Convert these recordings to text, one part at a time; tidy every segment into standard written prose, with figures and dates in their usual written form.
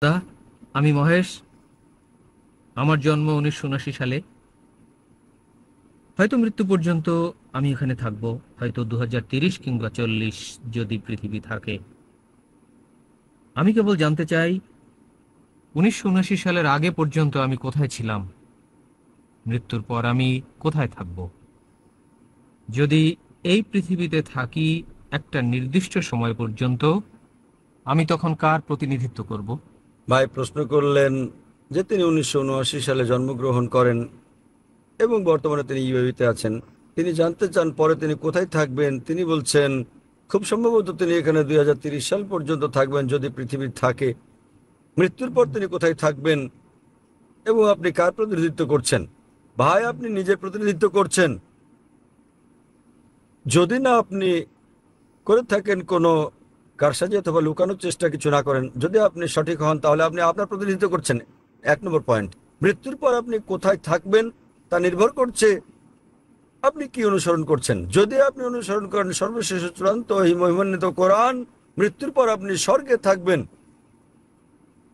দা, আমি মহেশ। আমার জন্ম 1979 সালে। হয়তো মৃত্যু পর্যন্ত আমি এখানে থাকব। হয়তো 2030 কিংবা 40 যদি পৃথিবী থাকে। আমি কেবল জানতে চাই 1979 সালের আগে পর্যন্ত আমি কোথায় ছিলাম, মৃত্যুর পর আমি কোথায় থাকব। যদি এই পৃথিবীতে থাকি একটা নির্দিষ্ট সময় পর্যন্ত, আমি তখন কার প্রতিনিধিত্ব করব? ভাই প্রশ্ন করলেন যে তিনি 1979 সালে জন্মগ্রহণ করেন এবং বর্তমানে তিনি ইউএইতে আছেন। তিনি জানতে চান পরে তিনি কোথায় থাকবেন। তিনি বলছেন খুব সম্ভবত তিনি এখানে 2030 সাল পর্যন্ত থাকবেন যদি পৃথিবী থাকে। মৃত্যুর পর তিনি কোথায় থাকবেন এবং আপনি কার প্রতিনিধিত্ব করছেন? ভাই আপনি নিজের প্রতিনিধিত্ব করছেন। যদি না আপনি করে থাকেন কোনো কারসাজি অথবা লুকানোর চেষ্টা কিছু না করেন, যদি আপনি সঠিক হন তাহলে আপনি আপনার প্রতিনিধিত্ব করছেন। 1 নম্বর পয়েন্ট, মৃত্যুর পর আপনি কোথায় থাকবেন তা নির্ভর করছে আপনি কি অনুসরণ করছেন। যদি আপনি অনুসরণ করেন সর্বশেষ চূড়ান্ত মহিমান্বিত কোরআন, মৃত্যুর পর আপনি স্বর্গে থাকবেন।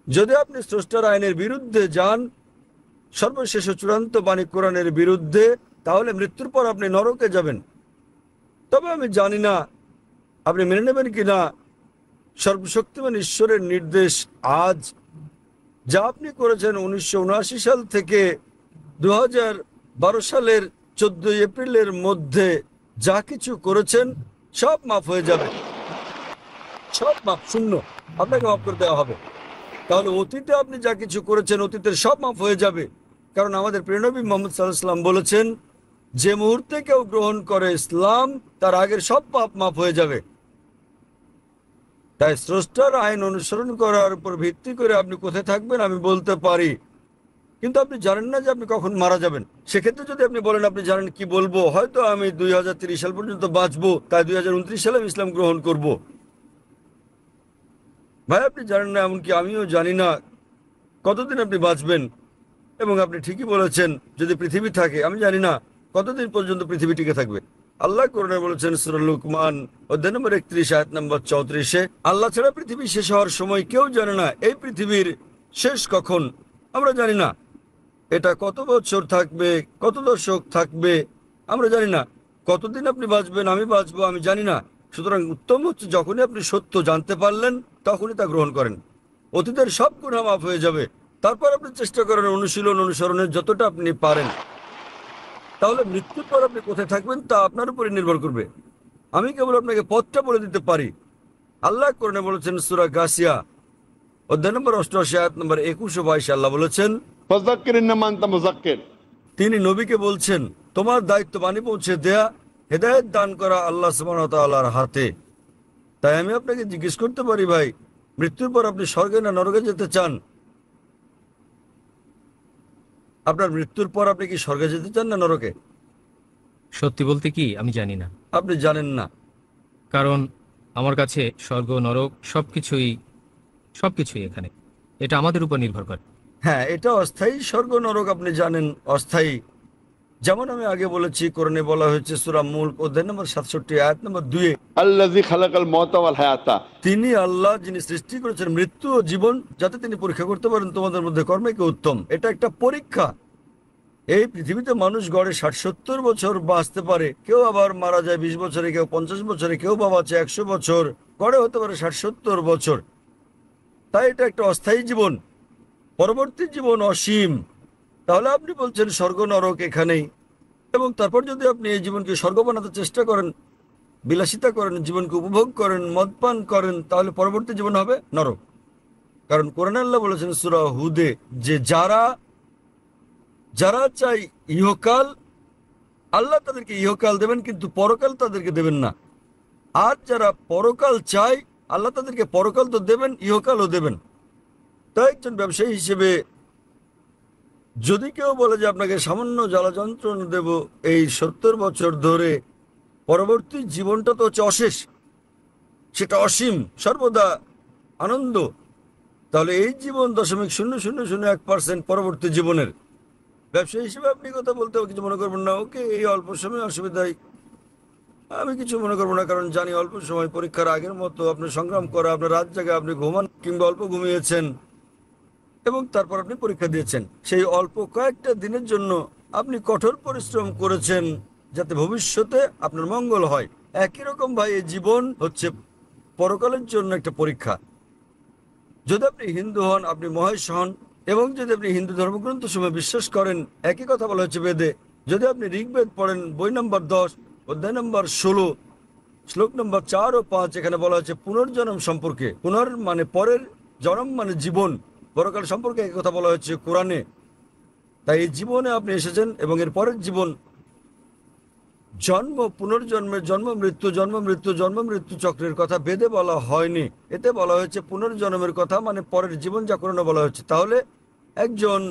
যদি আপনি স্রষ্টার আইনের বিরুদ্ধে যান, সর্বশেষ চূড়ান্ত বাণী কোরআনের বিরুদ্ধে, তাহলে মৃত্যুর পর আপনি নরকে যাবেন। তবে আমি জানি না আপনি মেনে নেবেন কিনা সর্বশক্তিমান ঈশ্বরের নির্দেশ আজ যা আপনি করেছেন 1979 সাল থেকে 2012 সালের 14 এপ্রিলের মধ্যে যা কিছু করেছেন সব মাফ হয়ে যাবে। সব মাফ, শূন্য, আপনাকে মাফ করে দেওয়া হবে। তাহলে অতীতে আপনি যা কিছু করেছেন অতীতের সব মাফ হয়ে যাবে। কারণ আমাদের প্রিয় নবী মুহাম্মদ সাল্লাল্লাহু আলাইহি ওয়াসাল্লাম বলেছেন, যে মুহূর্তে কেউ গ্রহণ করে ইসলাম তার আগের সব পাপ মাফ হয়ে যাবে। তাই স্রষ্টার আইন অনুসরণ করার উপর ভিত্তি করে আপনি কোথায় থাকবেন আমি বলতে পারি, কিন্তু আপনি জানেন না যে আপনি কখন মারা যাবেন। সেক্ষেত্রে যদি আপনি বলেন আপনি জানেন, কি বলবো, হয়তো আমি 2030 সাল পর্যন্ত বাঁচবো, তাই 2029 সালে আমি ইসলাম গ্রহণ করব। ভাই আপনি জানেন না, এমনকি আমিও জানি না কতদিন আপনি বাঁচবেন। এবং আপনি ঠিকই বলেছেন, যদি পৃথিবী থাকে, আমি জানি না কতদিন পর্যন্ত পৃথিবী টিকে থাকবে। আল্লাহ কোরআনে বলেছেন সূরা লুকমান অধ্যায় নম্বর 31 আয়াত নম্বর 34-এ, আল্লাহ ছাড়া পৃথিবী শেষ হওয়ার সময় কেউ জানে না এই পৃথিবীর শেষ কখন। আমরা জানি না এটা কত বছর থাকবে, কত দশক থাকবে, আমরা জানি না। কতদিন আপনি বাঁচবেন, আমি বাঁচবো, আমি জানি না। সুতরাং উত্তম হচ্ছে যখনই আপনি সত্য জানতে পারলেন তখনই তা গ্রহণ করেন। অতীতের সব গুনাহ মাফ হয়ে যাবে। তারপর আপনি চেষ্টা করেন অনুশীলন অনুসরণের যতটা আপনি পারেন। তাহলে মৃত্যুর পর আপনি কোথায় থাকবেন তা আপনার উপরে নির্ভর করবে। আমি কেবল আপনাকে পথটা বলে দিতে পারি। আল্লাহ কোরআনে বলেছেন সূরা গাসিয়া অধ্যায় নম্বর 88 আয়াত নম্বর 21 ও 22, আল্লাহ বলেছেন, ফযাক্কির ইন্নামা আনতা মুযাক্কির। তিনি নবীকে বলছেন, তোমার দায়িত্ব বাণী পৌঁছে দেয়া, হেদায়েত দান করা আল্লাহ সুবহানাহু ওয়া তাআলার হাতে। তাই আমি আপনাকে জিজ্ঞেস করতে পারি, ভাই মৃত্যুর পর আপনি স্বর্গে না নরকে যেতে চান? আপনার মৃত্যুর পর আপনি কি স্বর্গে যেতে চান না নরকে? সত্যি বলতে কি, আমি জানি না। আপনি জানেন না। কারণ আমার কাছে স্বর্গ নরক সবকিছুই সবকিছুই এখানে। এটা আমাদের উপর নির্ভর করে। হ্যাঁ, এটা অস্থায়ী স্বর্গ নরক, আপনি জানেন অস্থায়ী। যেমন আমি আগে বলেছি, কোরআনে বলা হয়েছে সূরা মুলক অধ্যায় নম্বর 67 আয়াত নম্বর 2, আল্লাযী খালাকাল মাউতা ওয়াল হায়াতা। তিনি আল্লাহ যিনি সৃষ্টি করেছেন মৃত্যু ও জীবন, যাতে তিনি পরীক্ষা করতে পারেন তোমাদের মধ্যে কর্মে কে উত্তম। এটা একটা পরীক্ষা। এই পৃথিবীতে মানুষ গড়ে 60-70 বছর বাঁচতে পারে, কেউ আবার মারা যায় 20 বছরে, কেউ 50 বছরে, কেউ বা বাঁচে 100 বছর, গড়ে হতে পারে 60-70 বছর। তাই এটা একটা অস্থায়ী জীবন। পরবর্তী জীবন অসীম। তাহলে আপনি বলছেন স্বর্গ নরক এখানেই, এবং তারপর যদি আপনি এই জীবনকে স্বর্গ বানাতে চেষ্টা করেন, বিলাসিতা করেন, জীবনকে উপভোগ করেন, মদপান করেন, তাহলে পরবর্তী জীবন হবে নরক। কারণ কোরআনে আল্লাহ বলেছেন সূরা হুদে যে যারা যারা চাই ইহকাল, আল্লাহ তাদেরকে ইহকাল দেবেন, কিন্তু পরকাল তাদেরকে দেবেন না। আর যারা পরকাল চায়, আল্লাহ তাদেরকে পরকাল তো দেবেন, ইহকালও দেবেন। তাই একজন ব্যবসায়ী হিসেবে যদি কেউ বলে যে আপনাকে সামান্য জ্বালা যন্ত্রণা দেব এই 70 বছর ধরে, পরবর্তী জীবনটা তো হচ্ছে অশেষ, সেটা অসীম, সর্বদা আনন্দ। তাহলে এই জীবন 0.0001% পরবর্তী জীবনের। ব্যবসায়ী হিসেবে আপনি কথা বলতেও কিছু মনে করবেন না, ওকে এই অল্প সময় অসুবিধায় আমি কিছু মনে করবো না। কারণ জানি অল্প সময়, পরীক্ষার আগের মতো আপনার সংগ্রাম করা, আপনার রাত জায়গা, আপনি ঘুমান কিংবা অল্প ঘুমিয়েছেন, এবং তারপর আপনি পরীক্ষা দিয়েছেন। সেই অল্প কয়েকটা দিনের জন্য আপনি কঠোর পরিশ্রম করেছেন যাতে ভবিষ্যতে আপনার মঙ্গল হয়। একই রকম ভাই এই জীবন হচ্ছে পরকালের জন্য একটা পরীক্ষা। যদি আপনি হিন্দু হন, আপনি মহেশ হন, এবং যদি আপনি হিন্দু ধর্মগ্রন্থ সময় বিশ্বাস করেন, একই কথা বলা হচ্ছে বেদে। যদি আপনি ঋগ্বেদ পড়েন বই নম্বর 10 অধ্যায় নম্বর 16 শ্লোক নম্বর 4 ও 5, এখানে বলা হচ্ছে পুনর্জন্ম সম্পর্কে। পুনর মানে পরের, জন্ম মানে জীবন, পরকাল সম্পর্কে একই কথা বলা হচ্ছে কোরআনে। তাই এই জীবনে আপনি এসেছেন এবং এর পরের জীবন, জন্ম পুনর্জন্মের, জন্ম মৃত্যু জন্ম মৃত্যু জন্ম মৃত্যু চক্রের কথা বেদে বলা হয়নি। এতে বলা হয়েছে পুনর্জন্মের কথা, মানে পরের জীবন যাপনে বলা হচ্ছে। তাহলে একজন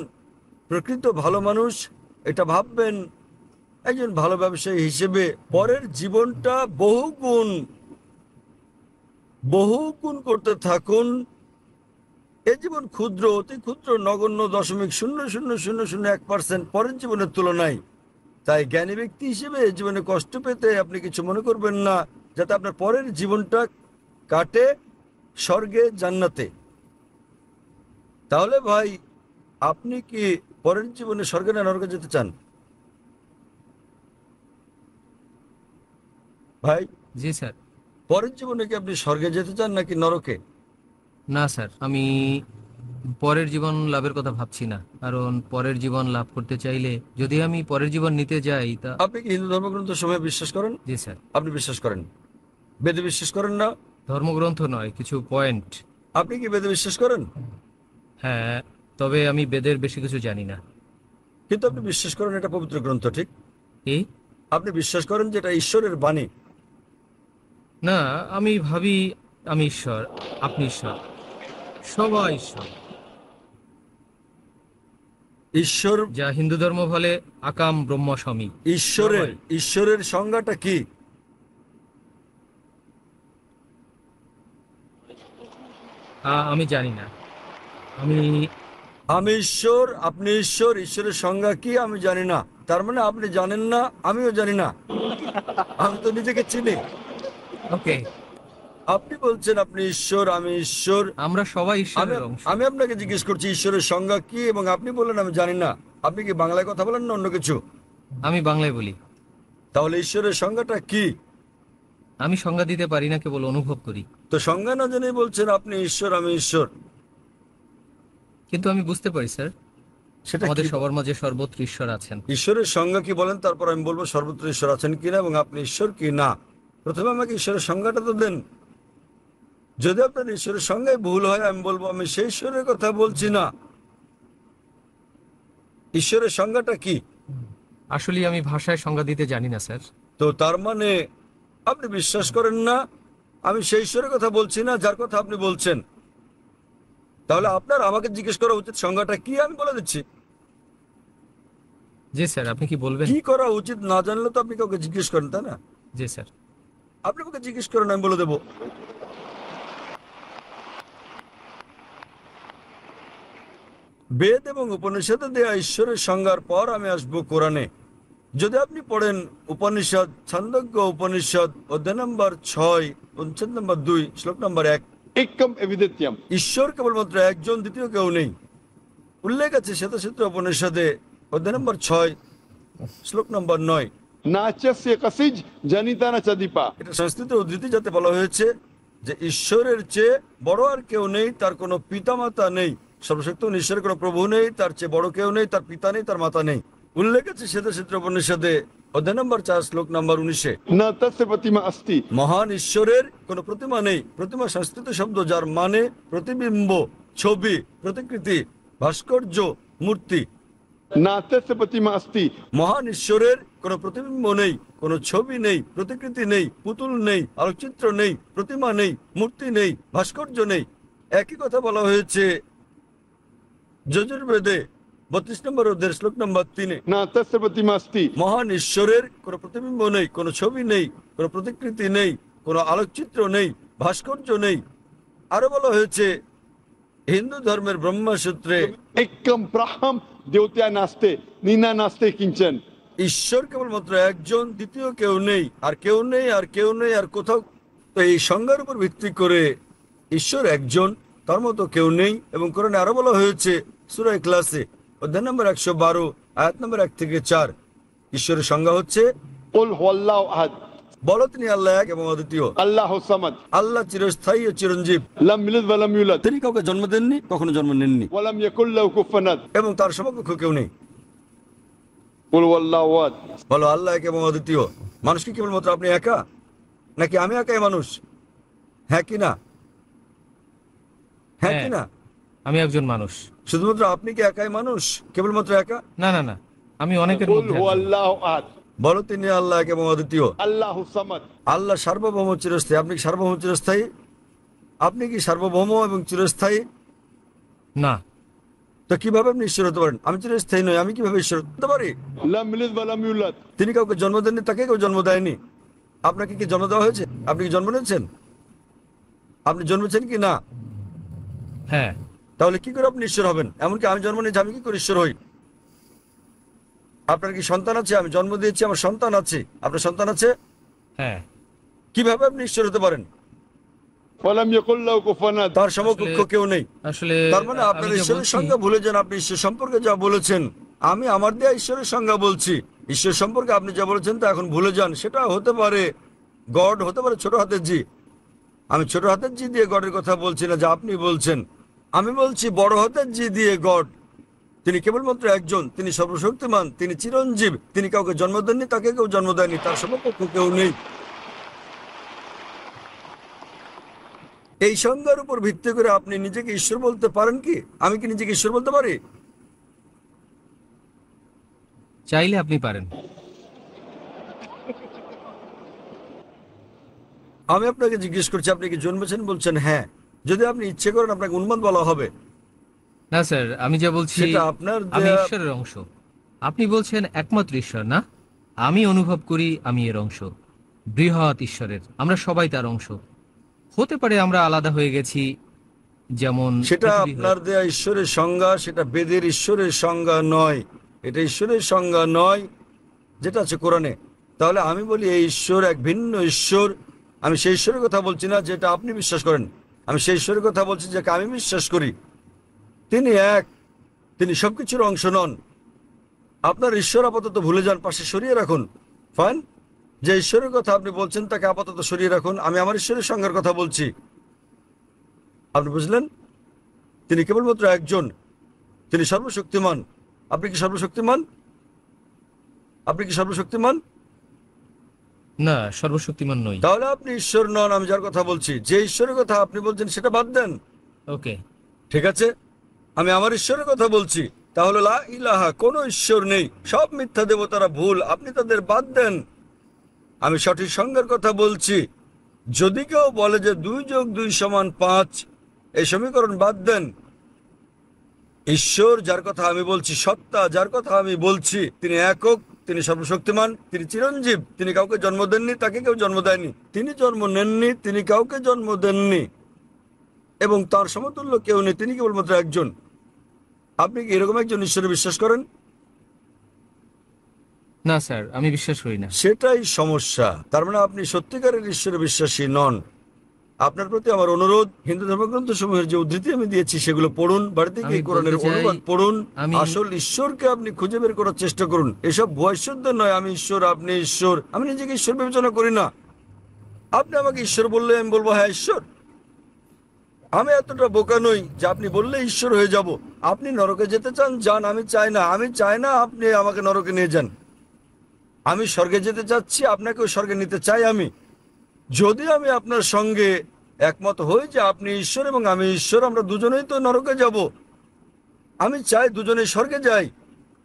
প্রকৃত ভালো মানুষ এটা ভাববেন, একজন ভালো ব্যবসায়ী হিসেবে পরের জীবনটা বহু গুণ করতে থাকুন। এই জীবন ক্ষুদ্র, অতি ক্ষুদ্র, নগণ্য, 0.0001% পরের জীবনের তুলনায়। তাই জ্ঞানী ব্যক্তি হিসেবে এই জীবনে কষ্ট পেতে আপনি কিছু মনে করবেন না, যাতে আপনার পরের জীবনটা কাটে স্বর্গে, জান্নাতে। তাহলে ভাই, আপনি কি পরের জীবনে স্বর্গে না নরকে যেতে চান ভাই? জি স্যার। পরের জীবনে কি আপনি স্বর্গে যেতে চান নাকি নরকে? না স্যার, আমি পরের জীবন লাভের কথা ভাবছি না, কারণ পরের জীবন লাভ করতে চাইলে যদি আমি পরের জীবন নিতে যাই তা। আপনি কি হিন্দু ধর্মগ্রন্থ সময় বিশ্বাস করেন? জি স্যার। আপনি বিশ্বাস করেন? বেদে বিশ্বাস করেন না? ধর্মগ্রন্থ নয়, কিছু পয়েন্ট। আপনি কি বেদে বিশ্বাস করেন? হ্যাঁ, তবে আমি বেদের বেশি কিছু জানি না। কিন্তু আপনি বিশ্বাস করেন এটা পবিত্র গ্রন্থ, ঠিক? এই আপনি বিশ্বাস করেন যে এটা ঈশ্বরের বাণী? না, আমি ভাবি আমি ঈশ্বর, আপনি ঈশ্বর, সবাই ঈশ্বর। ঈশ্বর, যা হিন্দু ধর্ম বলে আকাম ব্রহ্ম স্বামী। ঈশ্বরের ঈশ্বরের সংজ্ঞাটা কি? আমি জানি না। আমি আমি ঈশ্বর, আপনি ঈশ্বর, ঈশ্বরের সংজ্ঞা কি আমি জানি না। তার মানে আপনি জানেন না, আমিও জানি না। আমি তো নিজেকে চিনি। ওকে, আপনি বলছেন আপনি ঈশ্বর, আমি ঈশ্বর। আমরা সবাই আমি ঈশ্বরের অংশ। আমি আপনাকে জিজ্ঞেস করছি ঈশ্বরের সংজ্ঞা কি, এবং আপনি বললেন আমি জানি না। আপনি কি বাংলায় কথা বলেন না অন্য কিছু? আমি বাংলায় বলি। তাহলে ঈশ্বরের সংজ্ঞাটা কি? আমি সংজ্ঞা দিতে পারি না, কেবল অনুভব করি। তো সংজ্ঞা না জেনেই বলছেন আপনি ঈশ্বর, আমি ঈশ্বর। কিন্তু আমি বুঝতে পারি স্যার, সেটা আমাদের কি? সবার মাঝে সর্বত্র ঈশ্বর আছেন। ঈশ্বরের সংজ্ঞা কি বলেন, তারপর আমি বলবো সর্বত্র ঈশ্বর আছেন কিনা এবং আপনি ঈশ্বর কি না। প্রথমে আমাকে ঈশ্বরের সংজ্ঞাটা তো দেন। যদি আপনার ঈশ্বরের সংজ্ঞায় ভুল হয়, আমি বলবো আমি সেই ঈশ্বরের কথা বলছি না। ঈশ্বরের সংজ্ঞাটা কি? আসলে আমি ভাষায় সংজ্ঞা দিতে জানি না স্যার। তো তার মানে আপনি বিশ্বাস করেন না আমি সেই ঈশ্বরের কথা বলছি না যার কথা আপনি বলছেন। তাহলে আপনার আমাকে জিজ্ঞেস করা উচিত সংজ্ঞাটা কি, আমি বলে দিচ্ছি। জি স্যার, আপনি কি বলবেন? কি করা উচিত না জানলে তো আপনি কাউকে জিজ্ঞেস করেন, তাই না? জি স্যার। আপনি আমাকে জিজ্ঞেস করেন, আমি বলে দেবো। বেদ এবং উপনিষদে দেয়া ঈশ্বরের সংজ্ঞার পর আমি আসবো কোরআনে। যদি আপনি পড়েন উপনিষদ, ছান্দোগ্য উপনিষদ অধ্যায় নম্বর 6 অনুচ্ছেদ নম্বর 2 শ্লোক নম্বর 1, एकम एविदित्यम। ঈশ্বর কেবলমাত্র একজন, দ্বিতীয় কেউ নেই। উল্লেখ আছে শ্বেতসূত্র উপনিষদে অধ্যায় নম্বর 6 শ্লোক নম্বর 9। नाचस्य कसिज जनिता न चदीपा। এটা সংস্কৃত উদ্ধৃতি, যাতে বলা হয়েছে যে ঈশ্বরের চেয়ে বড় আর কেউ নেই, তার কোনো পিতামাতা নেই। সর্বশক্ত ঈশ্বরের কোনো প্রভু নেই, তার চেয়ে বড় কেউ নেই, তার পিতা নেই, তার মাতা নেই। উল্লেখ আছে শ্বেতসূত্র উপনিষদে অধ্যায় নম্বর 4 শ্লোক নম্বর 19। न तस्य प्रतिमा अस्ति। মহান ঈশ্বরের কোনো প্রতিমা নেই। প্রতিমা সংস্কৃত শব্দ যার মানে প্রতিবিম্ব, ছবি, প্রতিকৃতি, ভাস্কর্য, মূর্তি। न तस्य प्रतिमा अस्ति। মহান ঈশ্বরের কোনো প্রতিবিম্ব নেই, কোনো ছবি নেই, প্রতিকৃতি নেই, পুতুল নেই, আলোকচিত্র নেই, প্রতিমা নেই, মূর্তি নেই, ভাস্কর্য নেই। একই কথা বলা হয়েছে যজুর্বেদে 32 নম্বর অধ্যায়ের শ্লোক নম্বর 3। न तस्य प्रतिमा अस्ति। মহান ঈশ্বরের কোনো প্রতিবিম্ব নেই, কোনো ছবি নেই, কোনো প্রতিকৃতি নেই, কোনো আলোকচিত্র নেই, ভাস্কর্য নেই। আরো বলা হয়েছে হিন্দু ধর্মের ব্রহ্মসূত্রে एकम ब्रह्म देवत्या नास्ते नीना नास्ते किंचन। ঈশ্বর কেবলমাত্র একজন, দ্বিতীয় কেউ নেই, আর কেউ নেই, আর কেউ নেই, আর কোথাও। তো এই সংজ্ঞার উপর ভিত্তি করে ঈশ্বর একজন, তার মতো কেউ নেই। এবং কোরআনে আরো বলা হয়েছে সূরা ইখলাসে অধ্যায় নম্বর 112 আয়াত নম্বর 1 থেকে 4, ঈশ্বরের সংজ্ঞা হচ্ছে, कुल हुवल्लाहु अहद, বলো তিনি আল্লাহ এক এবং অদ্বিতীয়। अल्लाहु समद, আল্লাহ চিরস্থায়ী ও চিরঞ্জীব। लम यलिद वलम यूलद, তিনি কাউকে জন্ম দেননি, কখনো জন্ম নেননি, वलम यकुल लहु कुफुवन अहद, এবং তার সমকক্ষ কেউ নেই। कुल हुवल्लाहु अहद। বলো আল্লাহ এক এবং অদ্বিতীয়। মানুষ কি কেবলমাত্র আপনি একা, নাকি আমি একাই মানুষ? হ্যাঁ কি না? হ্যাঁ কি না? আমি একজন মানুষ। শুধুমাত্র আপনি কি একাই মানুষ, কেবলমাত্র একা? না না না, আমি অনেকের कुल মধ্যে একজন। हुवल्लाहु अहद, বলো তিনি আল্লাহ এক এবং অদ্বিতীয়। अल्लाहु समद, আল্লাহ সার্বভৌম চিরস্থায়ী। আপনি কি সার্বভৌম চিরস্থায়ী? আপনি কি সার্বভৌম এবং চিরস্থায়ী? না, তো কিভাবে আপনি ঈশ্বর হতে পারেন? আমি চিরস্থায়ী নই, আমি কিভাবে ঈশ্বর হতে পারি? लम यलिद वलम यूलद, তিনি কাউকে জন্ম দেননি, তাকে কেউ জন্ম দেয়নি। আপনাকে কি জন্ম দেওয়া হয়েছে? আপনি কি জন্ম নিয়েছেন? আপনি জন্মেছেন কি না? হ্যাঁ, তাহলে কি করে আপনি ঈশ্বর হবেন? এমনকি আমি জন্ম নিয়েছি, আমি কি করে ঈশ্বর হই? আপনার কি সন্তান আছে? আমি জন্ম দিয়েছি, আমার সন্তান আছে। আপনার সন্তান আছে? হ্যাঁ। কিভাবে আপনি ঈশ্বর হতে পারেন? वलम यकुल लहु कुफुवन अहद। তার সমকক্ষ কেউ নেই। আসলে তার মানে আপনার আমি যা ঈশ্বরের বলছি- সংজ্ঞা ভুলে যান। আপনি ঈশ্বর সম্পর্কে যা বলেছেন, আমি আমার দেয়া ঈশ্বরের সংজ্ঞা বলছি। ঈশ্বর সম্পর্কে আপনি যা বলেছেন তা এখন ভুলে যান। সেটা হতে পারে গড, হতে পারে ছোট হাতের জি। আমি ছোট হাতের জি দিয়ে গডের কথা বলছি না যা আপনি বলছেন। আমি বলছি বড় হাতের জি দিয়ে গড। তিনি কেবলমাত্র একজন, তিনি সর্বশক্তিমান, তিনি চিরঞ্জীব। তিনি কাউকে জন্ম দেননি, তাকে কেউ জন্ম দেয়নি, তার সমকক্ষ কেউ নেই। এই সংজ্ঞার উপর ভিত্তি করে আপনি নিজেকে ঈশ্বর বলতে পারেন কি? আমি কি নিজেকে ঈশ্বর বলতে পারি? চাইলে আপনি পারেন। আমি আপনাকে জিজ্ঞেস করছি, আপনি কি জন্মেছেন? বলছেন হ্যাঁ। যদি আপনি ইচ্ছে করেন আপনাকে উন্মাদ বলা হবে। না স্যার, আমি যা বলছি সেটা আপনার আমি দেয়া- ঈশ্বরের অংশ। আপনি বলছেন একমাত্র ঈশ্বর না, আমি অনুভব করি আমি এর অংশ, বৃহৎ ঈশ্বরের। আমরা সবাই তার অংশ। হতে পারে আমরা আলাদা হয়ে গেছি, যেমন সেটা পৃথিবী আপনার হয়ে- দেয়া ঈশ্বরের সংজ্ঞা, সেটা বেদের ঈশ্বরের সংজ্ঞা নয়। এটা ঈশ্বরের সংজ্ঞা নয় যেটা আছে কোরআনে। তাহলে আমি বলি এই ঈশ্বর এক ভিন্ন ঈশ্বর। আমি সেই ঈশ্বরের কথা বলছি না যেটা আপনি বিশ্বাস করেন। আমি সেই ঈশ্বরের কথা বলছি যাকে আমি বিশ্বাস করি। তিনি এক, তিনি সবকিছুর অংশ নন। আপনার ঈশ্বর আপাতত ভুলে যান, পাশে সরিয়ে রাখুন। ফাইন, যে ঈশ্বরের কথা আপনি বলছেন তাকে আপাতত সরিয়ে রাখুন। আমি আমার ঈশ্বরের সংজ্ঞার কথা বলছি। আপনি বুঝলেন? তিনি কেবলমাত্র একজন, তিনি সর্বশক্তিমান। আপনি কি সর্বশক্তিমান? আপনি কি সর্বশক্তিমান? না, সর্বশক্তিমান নই। তাহলে আপনি ঈশ্বর নন। আমি যার কথা বলছি, যে ঈশ্বরের কথা আপনি বলছেন সেটা বাদ দেন। ওকে, ঠিক আছে, আমি আমার ঈশ্বরের কথা বলছি। তাহলে লা ইলাহা, কোনো ঈশ্বর নেই, সব মিথ্যা দেবতারা ভুল, আপনি তাদের বাদ দেন। আমি সঠিক সংজ্ঞার কথা বলছি। যদি কেউ বলে যে 2 + 2 = 5, এই সমীকরণ বাদ দেন। ঈশ্বর যার কথা আমি বলছি, সত্তা যার কথা আমি বলছি, তিনি একক, তিনি সর্বশক্তিমান, তিনি চিরঞ্জীব। তিনি কাউকে জন্ম দেননি, তাকে কেউ জন্ম দেয়নি। তিনি জন্ম নেননি, তিনি কাউকে জন্ম দেননি, এবং তার সমতুল্য কেউ নেই। তিনি কেবলমাত্র একজন। আপনি কি এরকম একজন ঈশ্বরে বিশ্বাস করেন? না স্যার, আমি বিশ্বাস করি না। সেটাই সমস্যা। তার মানে আপনি সত্যিকারের ঈশ্বরে বিশ্বাসী নন। আপনার প্রতি আমার অনুরোধ, হিন্দু ধর্মগ্রন্থ সমূহের যে উদ্ধৃতি আমি দিয়েছি সেগুলো পড়ুন। বাড়িতে আমি গিয়ে কোরআনের বলতে চাই, অনুবাদ পড়ুন। আমি- আসল ঈশ্বরকে আপনি খুঁজে বের করার চেষ্টা করুন। এসব ভুয়া ঈশ্বরদের নয়, আমি ঈশ্বর, আপনি ঈশ্বর। আমি নিজেকে ঈশ্বর বিবেচনা করি না। আপনি আমাকে ঈশ্বর বললে আমি বলবো হ্যাঁ ঈশ্বর। আমি এতটা বোকা নই যে আপনি বললে ঈশ্বর হয়ে যাব। আপনি নরকে যেতে চান, যান। আমি চাই না। আমি চাই না আপনি আমাকে নরকে নিয়ে যান। আমি স্বর্গে যেতে চাচ্ছি, আপনাকেও স্বর্গে নিতে চাই আমি। যদি আমি আপনার সঙ্গে একমত হই যে আপনি ঈশ্বর এবং আমি ঈশ্বর, আমরা দুজনেই তো নরকে যাব। আমি চাই দুজনেই স্বর্গে যাই।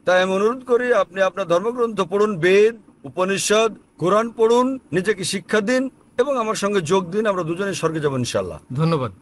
তাই আমি অনুরোধ করি আপনি আপনার ধর্মগ্রন্থ পড়ুন, বেদ, উপনিষদ, কোরআন পড়ুন, নিজেকে শিক্ষা দিন এবং আমার সঙ্গে যোগ দিন। আমরা দুজনেই স্বর্গে যাব ইনশাল্লাহ। ধন্যবাদ।